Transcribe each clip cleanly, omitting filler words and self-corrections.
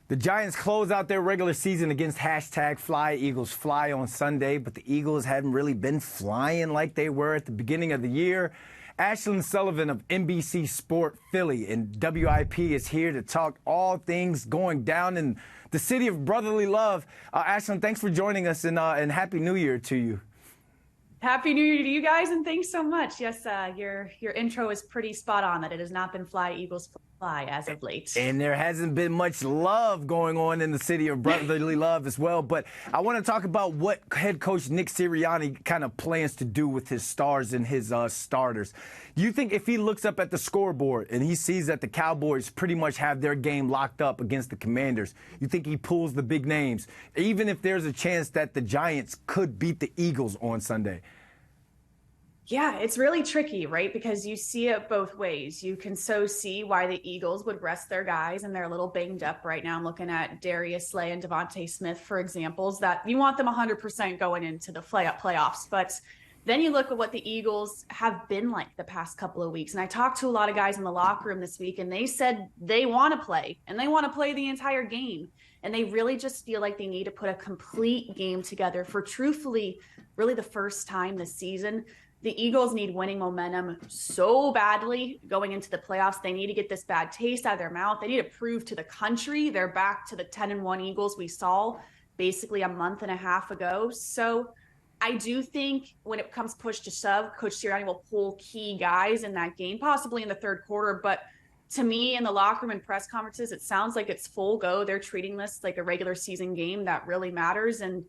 The Giants close out their regular season against #FlyEaglesFly on Sunday, but the Eagles haven't really been flying like they were at the beginning of the year. Ashlyn Sullivan of NBC Sport Philly and WIP is here to talk all things going down in the city of brotherly love. Ashlyn, thanks for joining us, and Happy New Year to you. Happy New Year to you guys, and thanks so much. Yes, your intro is pretty spot on that it has not been Fly Eagles Fly as of late. And there hasn't been much love going on in the city of brotherly love as well. But I want to talk about what head coach Nick Sirianni kind of plans to do with his stars and his starters. Do you think if he looks up at the scoreboard and he sees that the Cowboys pretty much have their game locked up against the Commanders, you think he pulls the big names, even if there's a chance that the Giants could beat the Eagles on Sunday? Yeah, it's really tricky, right? Because you see it both ways. You can so see why the Eagles would rest their guys, and they're a little banged up right now. I'm looking at Darius Slay and Devontae Smith for examples that you want them 100% going into the playoffs. But then you look at what the Eagles have been like the past couple of weeks. And I talked to a lot of guys in the locker room this week, and they said they want to play, and they want to play the entire game. And they really just feel like they need to put a complete game together for, truthfully, really the first time this season. The Eagles need winning momentum so badly going into the playoffs. They need to get this bad taste out of their mouth. They need to prove to the country they're back to the 10-1 Eagles we saw basically a month and a half ago. So I do think when it comes push to shove, Coach Sirianni will pull key guys in that game, possibly in the third quarter. But to me, in the locker room and press conferences, it sounds like it's full go. They're treating this like a regular season game that really matters. And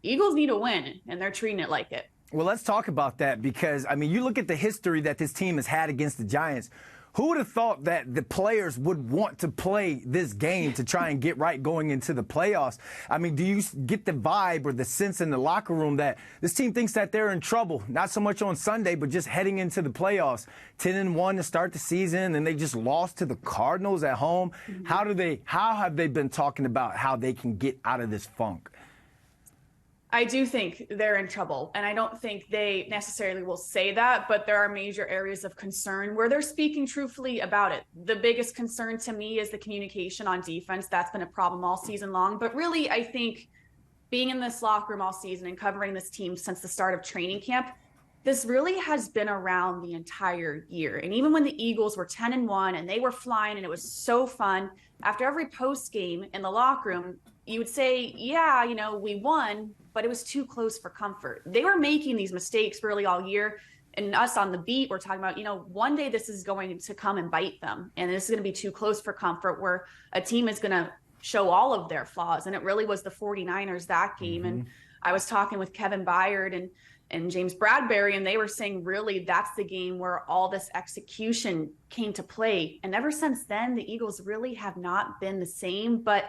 Eagles need a win, and they're treating it like it. Well, let's talk about that because, I mean, you look at the history that this team has had against the Giants. Who would have thought that the players would want to play this game to try and get right going into the playoffs? I mean, do you get the vibe or the sense in the locker room that this team thinks that they're in trouble, not so much on Sunday, but just heading into the playoffs? 10-1 to start the season, and they just lost to the Cardinals at home. Mm-hmm. How have they been talking about how they can get out of this funk? I do think they're in trouble, and I don't think they necessarily will say that, but there are major areas of concern where they're speaking truthfully about it. The biggest concern to me is the communication on defense. That's been a problem all season long. But really, I think being in this locker room all season and covering this team since the start of training camp, this really has been around the entire year. And even when the Eagles were 10-1 and they were flying and it was so fun, after every post game in the locker room, you would say, yeah, we won, but it was too close for comfort. They were making these mistakes really all year. And us on the beat, we're talking about, one day this is going to come and bite them. And this is going to be too close for comfort, where a team is going to show all of their flaws. And it really was the 49ers that game. Mm-hmm. And I was talking with Kevin Byard and James Bradbury, and they were saying really that's the game where all this execution came to play. And ever since then, the Eagles really have not been the same. But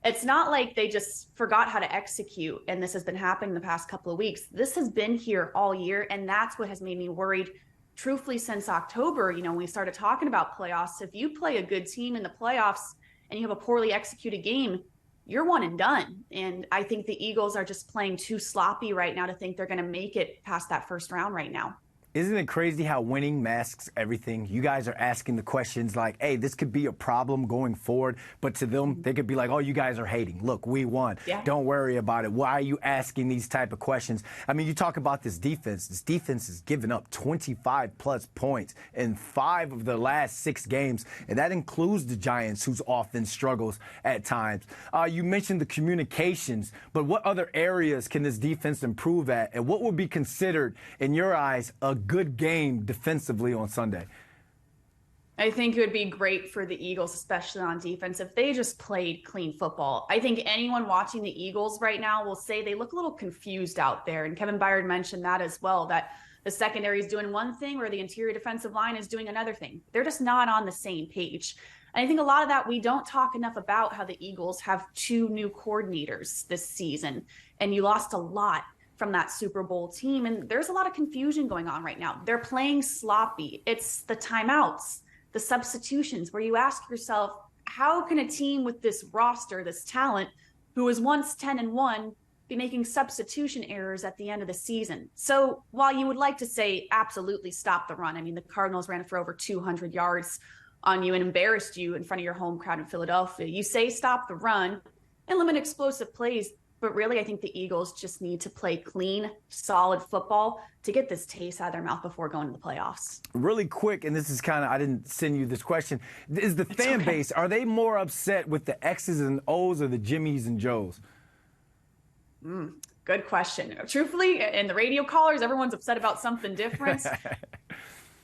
it's not like they just forgot how to execute, and this has been happening the past couple of weeks. This has been here all year, and that's what has made me worried, truthfully, since October. When we started talking about playoffs, if you play a good team in the playoffs and you have a poorly executed game, you're one and done. And I think the Eagles are just playing too sloppy right now to think they're going to make it past that first round right now. Isn't it crazy how winning masks everything? You guys are asking the questions like, hey, this could be a problem going forward. But to them, they could be like, oh, you guys are hating. Look, we won. Yeah. Don't worry about it. Why are you asking these type of questions? I mean, you talk about this defense. This defense has given up 25-plus points in 5 of the last 6 games. And that includes the Giants, whose offense struggles at times. You mentioned the communications. But what other areas can this defense improve at? And what would be considered, in your eyes, a good game defensively on Sunday? I think it would be great for the Eagles, especially on defense, if they just played clean football. I think anyone watching the Eagles right now will say they look a little confused out there. And Kevin Byard mentioned that as well, that the secondary is doing one thing where the interior defensive line is doing another thing. They're just not on the same page. And I think a lot of that, we don't talk enough about how the Eagles have 2 new coordinators this season, and you lost a lot from that Super Bowl team. And there's a lot of confusion going on right now. They're playing sloppy. It's the timeouts, the substitutions, where you ask yourself, how can a team with this roster, this talent, who was once 10-1, be making substitution errors at the end of the season? So while you would like to say absolutely stop the run, I mean, the Cardinals ran for over 200 yards on you and embarrassed you in front of your home crowd in Philadelphia. You say stop the run and limit explosive plays, but really I think the Eagles just need to play clean, solid football to get this taste out of their mouth before going to the playoffs. Really quick, and this is kind of, I didn't send you this question, is the fan base, are they more upset with the X's and O's or the Jimmies and Joes? Good question. Truthfully, in the radio callers, everyone's upset about something different.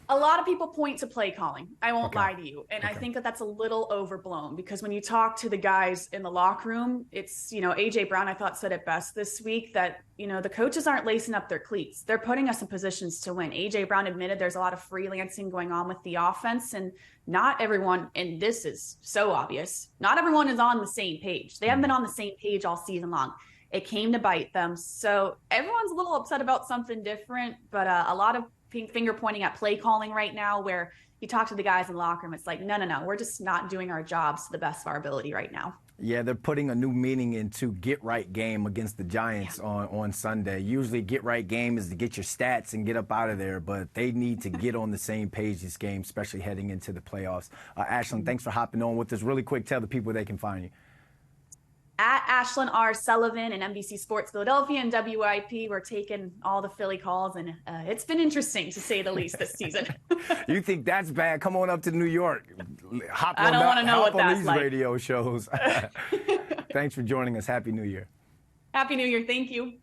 A lot of people point to play calling. I won't lie to you. And I think that that's a little overblown because when you talk to the guys in the locker room, it's, A.J. Brown, I thought, said it best this week that, the coaches aren't lacing up their cleats. They're putting us in positions to win. A.J. Brown admitted there's a lot of freelancing going on with the offense, and not everyone, and this is so obvious, not everyone is on the same page. They haven't been on the same page all season long. It came to bite them. So everyone's a little upset about something different, but a lot of finger pointing at play calling right now where you talk to the guys in the locker room, it's like, no, we're just not doing our jobs to the best of our ability right now. Yeah, they're putting a new meaning into get right game against the Giants on Sunday. Usually get right game is to get your stats and get up out of there, but they need to get on the same page this game, especially heading into the playoffs. Ashlyn, thanks for hopping on with us. Really quick, tell the people they can find you. At Ashlyn R. Sullivan and NBC Sports Philadelphia and WIP, we're taking all the Philly calls, and it's been interesting, to say the least, this season. You think that's bad? Come on up to New York. I don't want to know what that's these like. Radio shows. Thanks for joining us. Happy New Year. Happy New Year. Thank you.